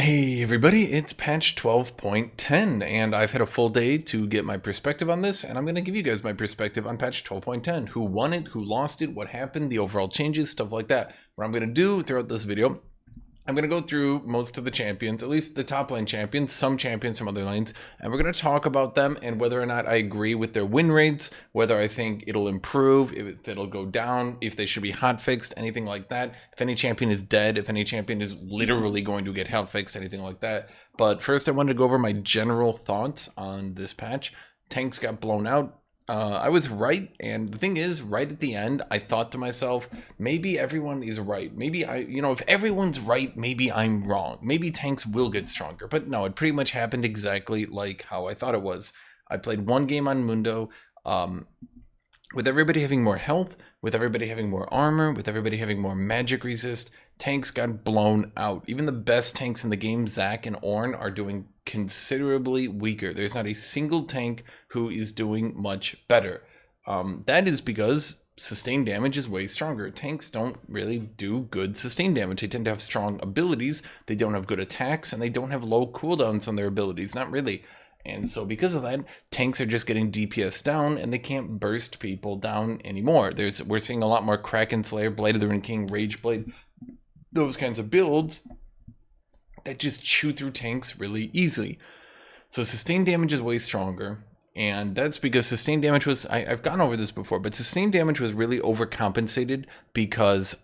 Hey everybody, it's patch 12.10 and I've had a full day to get my perspective on this, and I'm going to give you guys my perspective on patch 12.10. Who won it, who lost it, what happened, the overall changes, stuff like that. What I'm going to do throughout this video, I'm going to go through most of the champions, at least the top lane champions, some champions from other lanes, and we're going to talk about them and whether or not I agree with their win rates, whether I think it'll improve, if it'll go down, if they should be hotfixed, anything like that. If any champion is dead, if any champion is literally going to get hotfixed, anything like that. But first I wanted to go over my general thoughts on this patch. Tanks got blown out. I was right, and the thing is, right at the end, I thought to myself, maybe everyone is right. Maybe if everyone's right, maybe I'm wrong. Maybe tanks will get stronger. But no, it pretty much happened exactly like how I thought it was. I played one game on Mundo, with everybody having more health, with everybody having more armor, with everybody having more magic resist, tanks got blown out. Even the best tanks in the game, Zac and Ornn, are doing considerably weaker. There's not a single tank who is doing much better. That is because sustained damage is way stronger. Tanks don't really do good sustained damage. They tend to have strong abilities, they don't have good attacks, and they don't have low cooldowns on their abilities. Not really. And so because of that, tanks are just getting DPS down, and they can't burst people down anymore. We're seeing a lot more Kraken Slayer, Blade of the Ruined King, Rage Blade, those kinds of builds that just chew through tanks really easily. So sustained damage is way stronger, and that's because sustained damage was, I've gone over this before, but sustained damage was really overcompensated because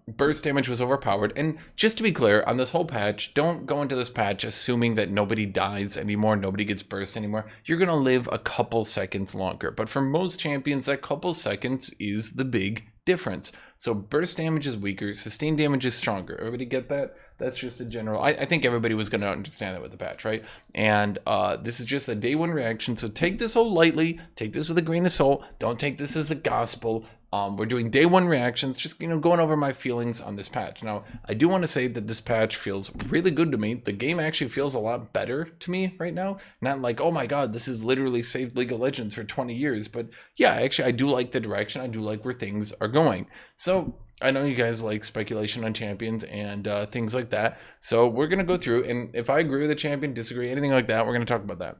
burst damage was overpowered. And just to be clear, on this whole patch, don't go into this patch assuming that nobody dies anymore, nobody gets burst anymore. You're going to live a couple seconds longer, but for most champions, that couple seconds is the big difference. So burst damage is weaker, sustained damage is stronger. Everybody get that? That's just a general. I think everybody was going to understand that with the patch, right? And this is just a day one reaction, so take this all lightly. Take this with a grain of salt. Don't take this as the gospel. We're doing day one reactions, just going over my feelings on this patch. Now, I do want to say that this patch feels really good to me. The game actually feels a lot better to me right now. Not like, oh my god, this has literally saved League of Legends for 20 years. But yeah, actually, I do like the direction. I do like where things are going. So I know you guys like speculation on champions and things like that. So we're going to go through, and if I agree with a champion, disagree, anything like that, we're going to talk about that.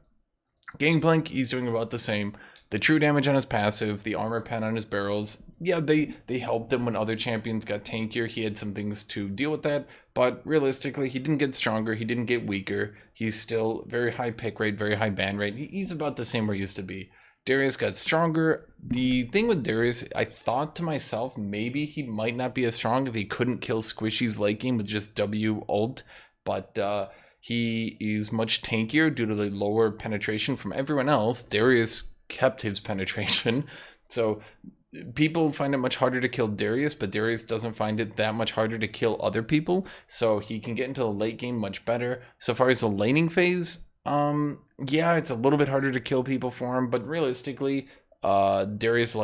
Gangplank, he's doing about the same. The true damage on his passive, the armor pen on his barrels, yeah, they helped him when other champions got tankier. He had some things to deal with that, but realistically, he didn't get stronger, he didn't get weaker. He's still very high pick rate, very high ban rate. He's about the same where he used to be. Darius got stronger. The thing with Darius, I thought to myself, maybe he might not be as strong if he couldn't kill Squishy's late game with just W ult, but he is much tankier due to the lower penetration from everyone else. Darius kept his penetration, so people find it much harder to kill Darius, but Darius doesn't find it that much harder to kill other people, so he can get into the late game much better. So far as the laning phase, yeah, it's a little bit harder to kill people for him, but realistically, Darius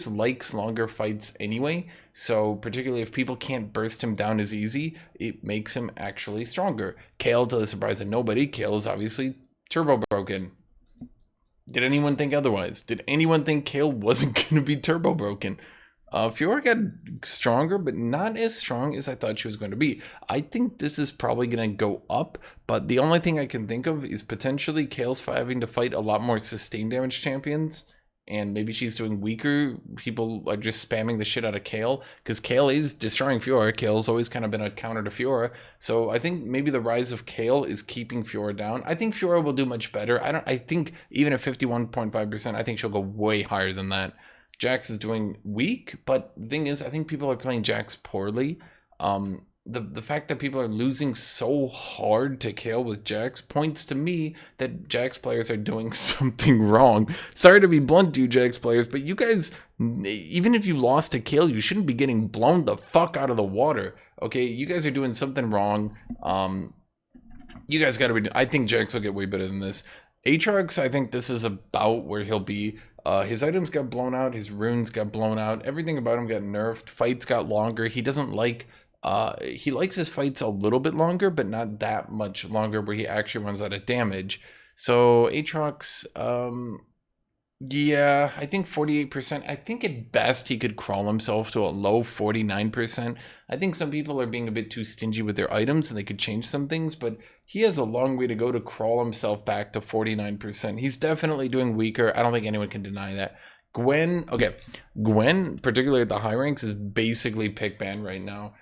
likes longer fights anyway, so particularly if people can't burst him down as easy, it makes him actually stronger. Kayle, to the surprise of nobody, Kayle is obviously turbo broken. Did anyone think otherwise? Did anyone think Kayle wasn't going to be turbo broken? Fiora got stronger, but not as strong as I thought she was going to be. I think this is probably going to go up, but the only thing I can think of is potentially Kayle's having to fight a lot more sustained damage champions, and maybe she's doing weaker. People are just spamming the shit out of Kayle, because Kayle is destroying Fiora. Kayle's always kind of been a counter to Fiora, so I think maybe the rise of Kayle is keeping Fiora down. I think Fiora will do much better. I think even at 51.5%, I think she'll go way higher than that. Jax is doing weak, but the thing is, I think people are playing Jax poorly. The fact that people are losing so hard to Kayle with Jax points to me that Jax players are doing something wrong. Sorry to be blunt to you, Jax players, but you guys, even if you lost to Kayle, you shouldn't be getting blown the fuck out of the water. Okay, you guys are doing something wrong. You guys gotta be, I think Jax will get way better than this. Aatrox, I think this is about where he'll be. His items got blown out, his runes got blown out, everything about him got nerfed, fights got longer. He doesn't like, he likes his fights a little bit longer, but not that much longer where he actually runs out of damage. So Aatrox, Yeah, I think 48%. I think at best he could crawl himself to a low 49%. I think some people are being a bit too stingy with their items and they could change some things, but he has a long way to go to crawl himself back to 49%. He's definitely doing weaker. I don't think anyone can deny that. Gwen, particularly at the high ranks, is basically pick ban right now.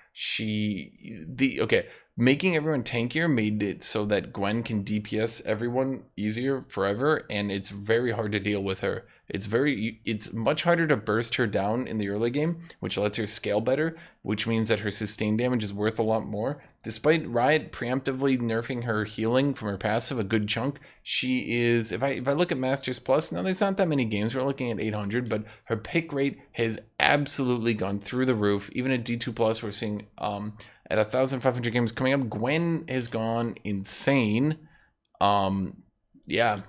Making everyone tankier made it so that Gwen can DPS everyone easier forever, and it's very hard to deal with her. It's much harder to burst her down in the early game, which lets her scale better, which means that her sustained damage is worth a lot more. Despite Riot preemptively nerfing her healing from her passive a good chunk, she is, if I look at Masters Plus, now there's not that many games, we're looking at 800, but her pick rate has absolutely gone through the roof. Even at D2 Plus, we're seeing at 1,500 games coming up, Gwen has gone insane. Yeah,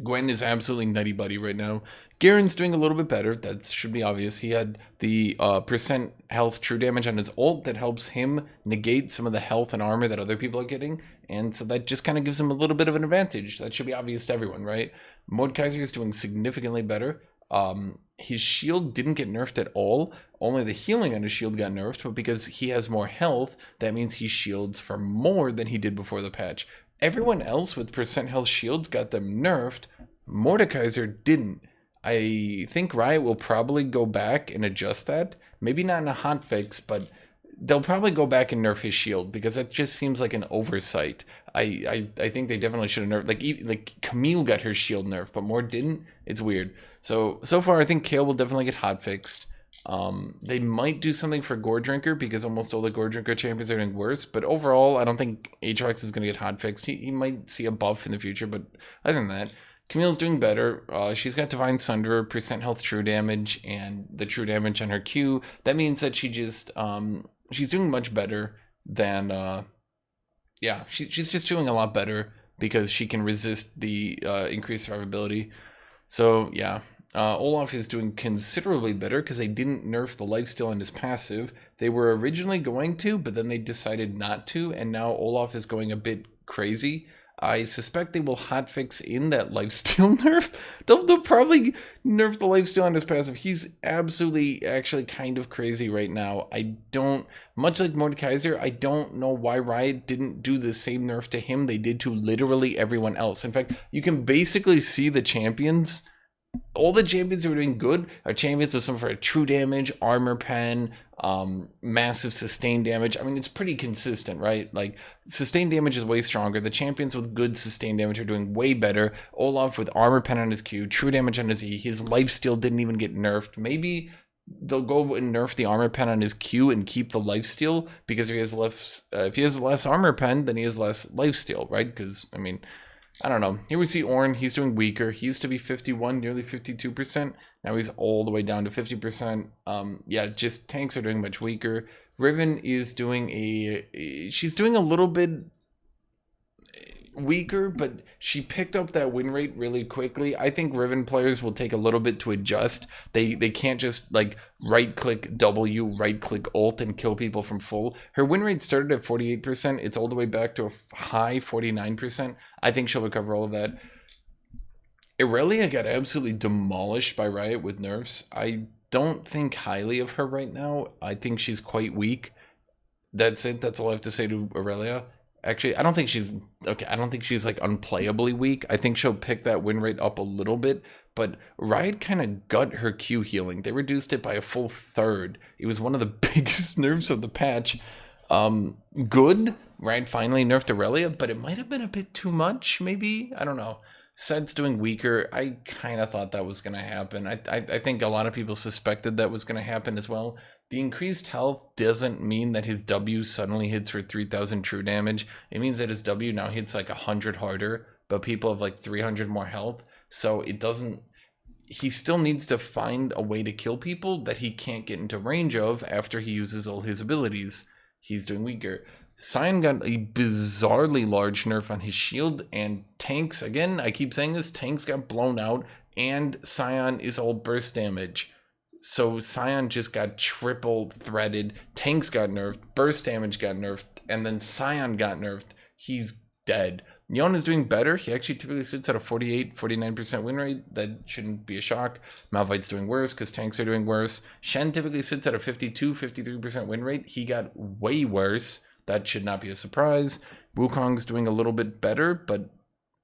Gwen is absolutely nutty buddy right now. Garen's doing a little bit better. That should be obvious. He had the percent health true damage on his ult that helps him negate some of the health and armor that other people are getting. And so that just kind of gives him a little bit of an advantage. That should be obvious to everyone, right? Mordekaiser is doing significantly better. His shield didn't get nerfed at all. Only the healing on his shield got nerfed, but because he has more health, that means he shields for more than he did before the patch. Everyone else with percent health shields got them nerfed. Mordekaiser didn't. I think Riot will probably go back and adjust that. Maybe not in a hotfix, but they'll probably go back and nerf his shield because that just seems like an oversight. I think they definitely should have nerfed, like Camille got her shield nerfed, but Mord didn't. It's weird. So far I think Kale will definitely get hotfixed. They might do something for Gore Drinker because almost all the Gore Drinker champions are doing worse, but overall I don't think Aatrox is going to get hotfixed. He might see a buff in the future, but other than that, Camille's doing better. She's got Divine Sunderer, percent health true damage, and the true damage on her Q. That means that she just she's doing much better than she's just doing a lot better because she can resist the increased survivability. So yeah, Olaf is doing considerably better because they didn't nerf the lifesteal in his passive. They were originally going to, but then they decided not to, and now Olaf is going a bit crazy. I suspect they will hotfix in that lifesteal nerf. They'll probably nerf the lifesteal on his passive. He's absolutely, actually kind of crazy right now. Much like Mordekaiser, I don't know why Riot didn't do the same nerf to him they did to literally everyone else. In fact, you can basically see the champions. All the champions who are doing good are champions with some sort of true damage, armor pen, massive sustained damage. I mean, it's pretty consistent, right? Like, sustained damage is way stronger. The champions with good sustained damage are doing way better. Olaf with armor pen on his Q, true damage on his E. His lifesteal didn't even get nerfed. Maybe they'll go and nerf the armor pen on his Q and keep the lifesteal because if he has less armor pen, then he has less lifesteal, right? Because, I mean, I don't know. Here we see Ornn. He's doing weaker. He used to be 51, nearly 52%. Now he's all the way down to 50%. Yeah, just tanks are doing much weaker. Riven is doing she's doing a little bit weaker, but she picked up that win rate really quickly. I think Riven players will take a little bit to adjust. They can't just like right click W, right click ult and kill people from full. Her win rate started at 48%. It's all the way back to a high 49%. I think she'll recover all of that. Irelia got absolutely demolished by Riot with nerfs. I don't think highly of her right now. I think she's quite weak. That's it. That's all I have to say to Irelia. Actually, I don't think she's like unplayably weak. I think she'll pick that win rate up a little bit, but Riot kind of gut her Q healing. They reduced it by a full third. It was one of the biggest nerfs of the patch. Good. Riot finally nerfed Irelia, but it might have been a bit too much, maybe? I don't know. Sed's doing weaker. I kind of thought that was going to happen. I think a lot of people suspected that was going to happen as well. The increased health doesn't mean that his W suddenly hits for 3,000 true damage. It means that his W now hits like 100 harder, but people have like 300 more health. So it doesn't... He still needs to find a way to kill people that he can't get into range of after he uses all his abilities. He's doing weaker. Sion got a bizarrely large nerf on his shield, and tanks, again, I keep saying this, tanks got blown out, and Sion is all burst damage. So Sion just got triple threaded, tanks got nerfed, burst damage got nerfed, and then Sion got nerfed. He's dead. Yon is doing better. He actually typically sits at a 48, 49% win rate. That shouldn't be a shock. Malphite's doing worse because tanks are doing worse. Shen typically sits at a 52, 53% win rate. He got way worse. That should not be a surprise. Wukong's doing a little bit better, but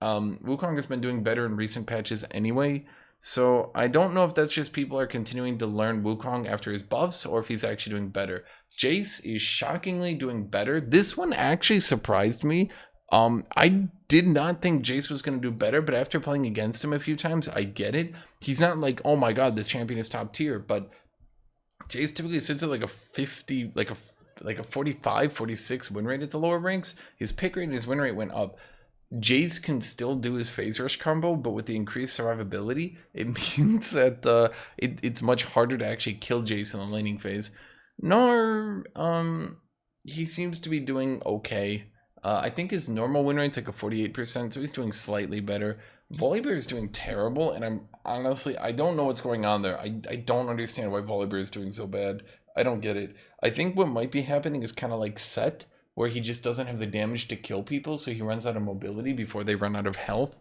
Wukong has been doing better in recent patches anyway. So I don't know if that's just people are continuing to learn Wukong after his buffs or if he's actually doing better. Jace is shockingly doing better. This one actually surprised me. I did not think Jace was going to do better, but after playing against him a few times, I get it. He's not like, oh my god, this champion is top tier, but Jace typically sits at like a 50, like a 45, 46 win rate at the lower ranks. His pick rate and his win rate went up. Jace can still do his phase rush combo, but with the increased survivability, it means that it's much harder to actually kill Jace in the laning phase. Nor, he seems to be doing okay. I think his normal win rate's like a 48%, so he's doing slightly better. Volibear is doing terrible, and I don't know what's going on there. I don't understand why Volibear is doing so bad. I don't get it. I think what might be happening is kind of like Set, where he just doesn't have the damage to kill people, so he runs out of mobility before they run out of health.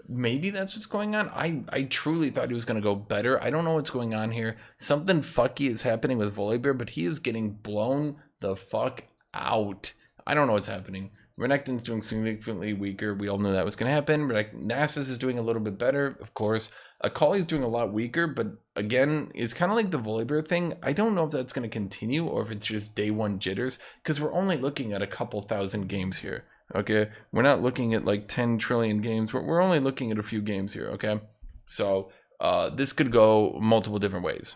Maybe that's what's going on. I truly thought he was going to go better. I don't know what's going on here. Something fucky is happening with Volibear, but he is getting blown the fuck out. I don't know what's happening. Renekton's doing significantly weaker. We all knew that was going to happen. Nasus is doing a little bit better, of course. Akali's doing a lot weaker, but again, it's kind of like the Volibear thing. I don't know if that's going to continue or if it's just day one jitters, because we're only looking at a couple thousand games here, okay? We're not looking at like 10 trillion games. We're only looking at a few games here, okay? So this could go multiple different ways.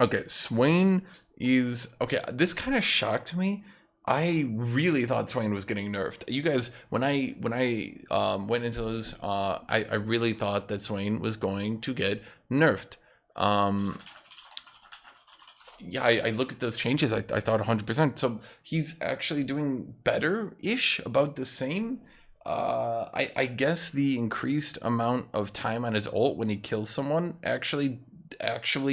Okay, Swain is... Okay, this kind of shocked me. I really thought Swain was getting nerfed. You guys, when I went into this, I really thought that Swain was going to get nerfed. Yeah, I looked at those changes. I thought 100%. So he's actually doing better-ish, about the same. I guess the increased amount of time on his ult when he kills someone actually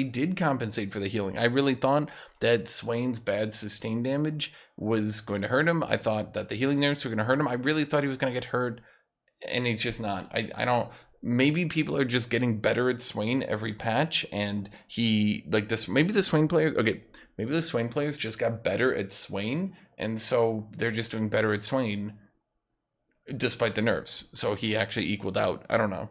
did compensate for the healing. I really thought that Swain's bad sustain damage was going to hurt him. I thought that the healing nerfs were going to hurt him. I really thought he was going to get hurt, and he's just not. I don't... Maybe people are just getting better at Swain every patch, and he... Like, this... Maybe the Swain players... Okay, maybe the Swain players just got better at Swain, and so they're just doing better at Swain despite the nerfs. So he actually equaled out. I don't know.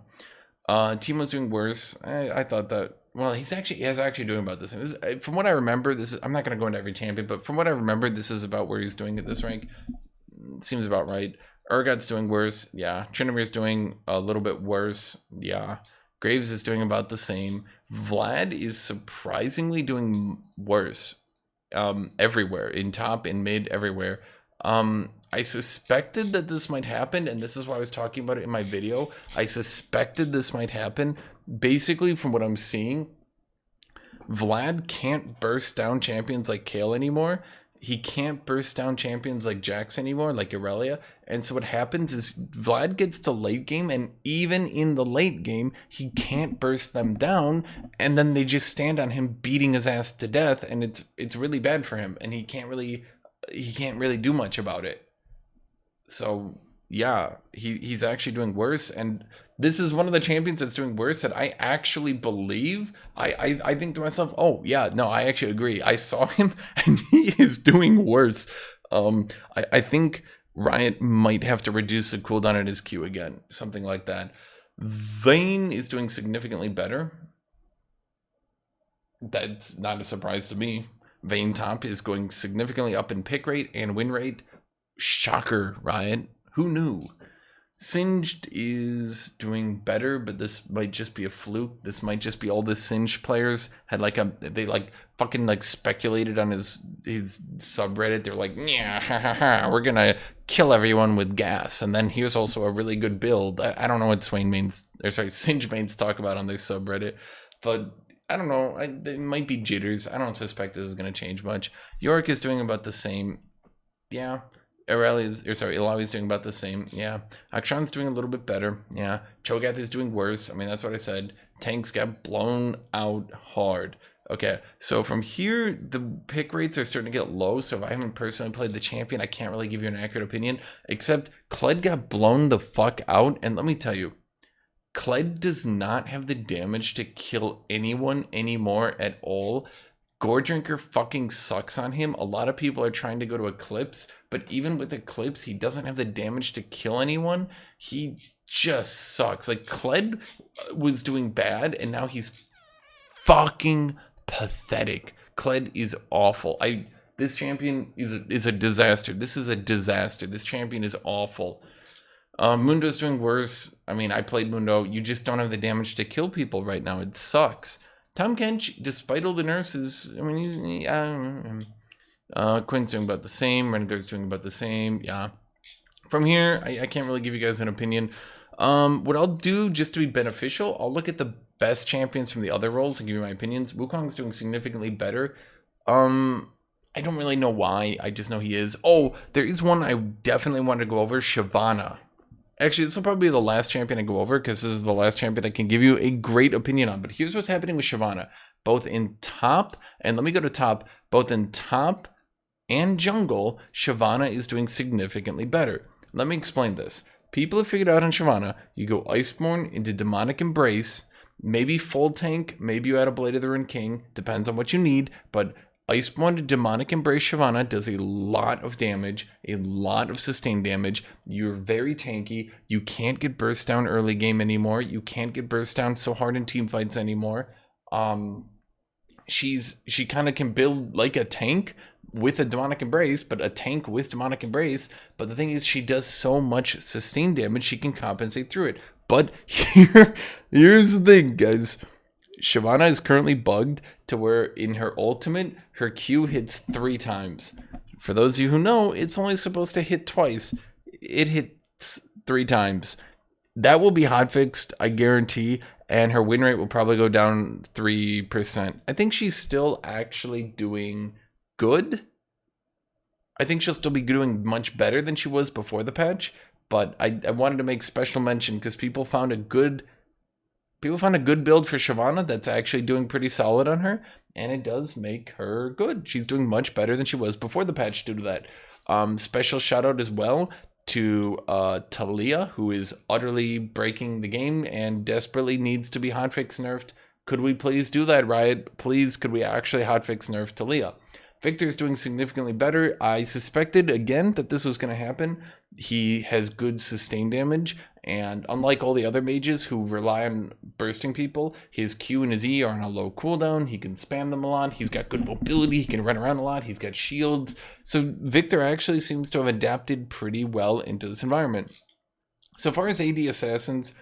Teemo's doing worse. I thought that... Well, he's actually doing about the same. From what I remember, this is... I'm not going to go into every champion, but from what I remember, this is about where he's doing at this rank. Seems about right. Urgot's doing worse. Yeah. Trinamir's doing a little bit worse. Yeah. Graves is doing about the same. Vlad is surprisingly doing worse. Everywhere. In top, in mid, everywhere. I suspected that this might happen, and this is why I was talking about it in my video. I suspected this might happen. Basically, from what I'm seeing, Vlad can't burst down champions like Kayle anymore. He can't burst down champions like Jax anymore, like Irelia. And so what happens is Vlad gets to late game, and even in the late game, he can't burst them down, and then they just stand on him beating his ass to death, and it's really bad for him, and he can't really do much about it. So yeah, he's actually doing worse, and this is one of the champions that's doing worse that I actually believe. I think to myself, oh yeah, no, I actually agree. I saw him and he is doing worse. I think Riot might have to reduce the cooldown at his Q again, something like that. Vayne is doing significantly better. That's not a surprise to me. Vayne top is going significantly up in pick rate and win rate. Shocker, Riot. Who knew? Singed is doing better, but this might just be a fluke. This might just be all the Singed players had they fucking speculated on his subreddit. They're like, yeah, we're gonna kill everyone with gas. And then here's also a really good build. I don't know what Singed mains talk about on their subreddit, but I don't know. It might be jitters. I don't suspect this is gonna change much. Yorick is doing about the same. Yeah. Illaoi's doing about the same. Yeah. Akshan's doing a little bit better. Yeah. Cho'Gath is doing worse. I mean, that's what I said. Tanks got blown out hard. Okay, so from here, the pick rates are starting to get low. So if I haven't personally played the champion, I can't really give you an accurate opinion. Except Kled got blown the fuck out. And let me tell you, Kled does not have the damage to kill anyone anymore at all. Gore Drinker fucking sucks on him. A lot of people are trying to go to Eclipse, but even with Eclipse, he doesn't have the damage to kill anyone. He just sucks. Like, Kled was doing bad, and now he's fucking pathetic. Kled is awful. This champion is a disaster. This is a disaster. This champion is awful. Mundo's doing worse. I mean, I played Mundo. You just don't have the damage to kill people right now. It sucks. Tom Kench, despite all the nurses, I mean, Quinn's doing about the same. Rengar's doing about the same. Yeah. From here, I can't really give you guys an opinion. What I'll do, just to be beneficial, I'll look at the best champions from the other roles and give you my opinions. Wukong's doing significantly better. I don't really know why. I just know he is. Oh, there is one I definitely want to go over. Shyvana. Actually, this will probably be the last champion I go over because this is the last champion I can give you a great opinion on. But here's what's happening with Shyvana. Both in top, and let me go to top, both in top and jungle, Shyvana is doing significantly better. Let me explain this. People have figured out on Shyvana, you go Iceborne into Demonic Embrace, maybe full tank, maybe you add a Blade of the Ruined King, depends on what you need, but Iceborne to Demonic Embrace Shyvana does a lot of damage, a lot of sustained damage. You're very tanky. You can't get burst down early game anymore. You can't get burst down so hard in team fights anymore. She kind of can build like a tank with a Demonic Embrace, but a tank with Demonic Embrace. But the thing is, she does so much sustained damage, she can compensate through it. But here's the thing, guys. Shyvana is currently bugged to where in her ultimate, her Q hits 3 times. For those of you who know, it's only supposed to hit twice. It hits 3 times. That will be hotfixed, I guarantee, and her win rate will probably go down 3%. I think she's still actually doing good. I think she'll still be doing much better than she was before the patch, but I wanted to make special mention because people found a good build for Shyvana that's actually doing pretty solid on her, and it does make her good. She's doing much better than she was before the patch due to that. Special shout out as well to Taliyah, who is utterly breaking the game and desperately needs to be hotfix nerfed. Could we please do that, Riot? Please, could we actually hotfix nerf Taliyah? Victor's doing significantly better. I suspected, again, that this was going to happen. He has good sustained damage, and unlike all the other mages who rely on bursting people, his Q and his E are on a low cooldown. He can spam them a lot. He's got good mobility. He can run around a lot. He's got shields. So Victor actually seems to have adapted pretty well into this environment. So far as AD Assassins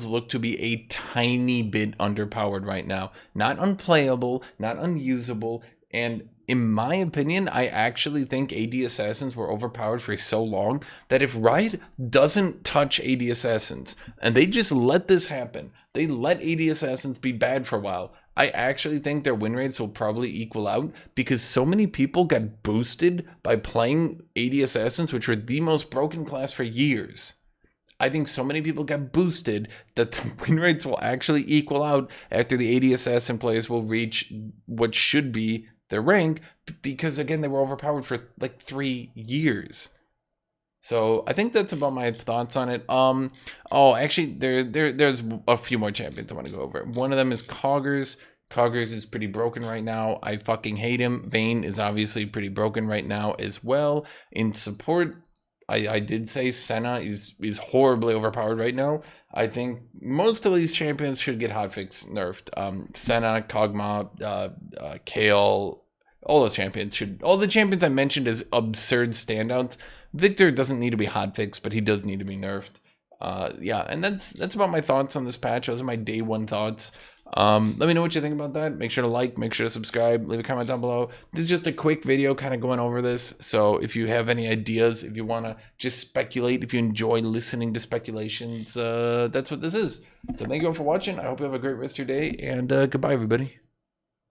look to be a tiny bit underpowered right now. Not unplayable, not unusable, and in my opinion, I actually think AD Assassins were overpowered for so long that if Riot doesn't touch AD Assassins, and they just let this happen, they let AD Assassins be bad for a while, I actually think their win rates will probably equal out because so many people got boosted by playing AD Assassins, which were the most broken class for years. I think so many people got boosted that the win rates will actually equal out after the AD Assassin players will reach what should be their rank, because again, they were overpowered for like 3 years. So I think that's about my thoughts on it. Oh, actually, there's a few more champions I want to go over. One of them is Koggers. Koggers is pretty broken right now. I fucking hate him. Vayne is obviously pretty broken right now as well. In support, I did say Senna is horribly overpowered right now. I think most of these champions should get hotfix nerfed. Senna, Kog'Maw, Kayle, all those champions should. All the champions I mentioned as absurd standouts. Victor doesn't need to be hotfixed, but he does need to be nerfed. Yeah, and that's about my thoughts on this patch. Those are my day one thoughts. Let me know what you think about that. Make sure to like, make sure to subscribe, leave a comment down below. This is just a quick video kind of going over this. So if you have any ideas, if you want to just speculate, if you enjoy listening to speculations, that's what this is. So thank you all for watching. I hope you have a great rest of your day, and goodbye, everybody.